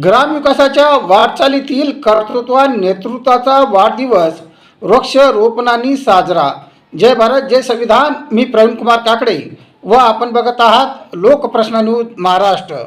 ग्रामविकासाच्या वाटचालीतील कर्तृत्व आणि नेतृत्वाचा वाढदिवस वृक्षारोपणाने साजरा। जय भारत जय संविधान। मी प्रवीण कुमार काकडे व आपण बघत आहात लोकप्रश्न न्यूज महाराष्ट्र।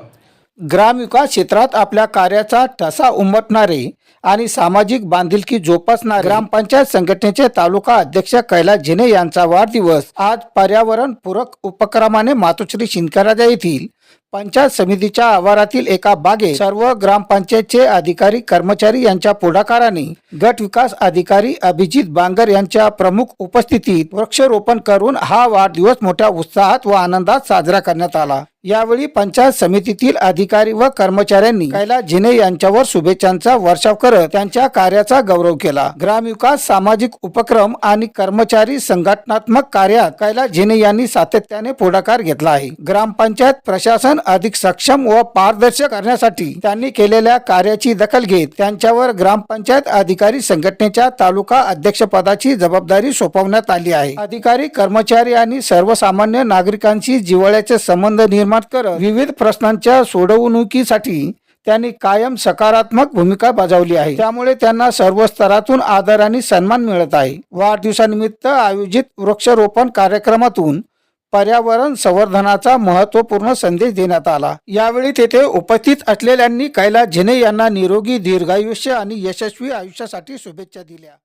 ग्रामविकास क्षेत्रात आपल्या कार्याचा ठसा उमटणारे आणि सामाजिक बांधिलकी जोपासणारे ग्रामपंचायत संघटनेचे तालुका अध्यक्ष कैलास झेने यांचा वाढदिवस आज पर्यावरण पूरक उपक्रमाने मातोश्री शिंदखेडा येथील पंचायत समितीच्या आवारातील एका बागेत सर्व ग्रामपंचायतचे अधिकारी कर्मचारी यांच्या पुढाकाराने गट विकास अधिकारी अभिजित बांगर यांच्या प्रमुख उपस्थितीत वृक्षारोपण करून हा वाढदिवस मोठ्या उत्साहात व आनंदात साजरा करण्यात आला। यावेळी पंचायत समितीतील अधिकारी व कर्मचाऱ्यांनी कैलास झेने यांच्यावर शुभेच्छांचा वर्षाव करत त्यांच्या कार्याचा गौरव केला। ग्रामविकास सामाजिक उपक्रम आणि कर्मचारी संघटनात्मक कार्यात कैलास झेने यांनी सातत्याने पुढाकार घेतला आहे। ग्रामपंचायत प्रशासन अधिक सक्षम व पारदर्शक करण्यासाठी त्यांनी केलेल्या कार्याची दखल घेत त्यांच्यावर ग्रामपंचायत अधिकारी संघटनेच्या तालुका अध्यक्षपदाची जबाबदारी सोपवण्यात आली आहे। अधिकारी कर्मचारी आणि सर्वसामान्य नागरिकांशी जिव्हाळ्याचे संबंध निर्माण करत विविध प्रश्नांच्या सोडवणुकीसाठी त्यांनी कायम सकारात्मक भूमिका बजावली आहे। त्यामुळे त्यांना सर्व स्तरातून आदर आणि सन्मान मिळत आहे। वाढदिवसानिमित्त आयोजित वृक्षारोपण कार्यक्रमातून पर्यावरण संवर्धनाचा महत्त्वपूर्ण संदेश देण्यात आला। यावेळी तेथे उपस्थित असलेल्यांनी कैलास झेने यांना निरोगी दीर्घायुष्य आणि यशस्वी आयुष्यासाठी शुभेच्छा दिल्या।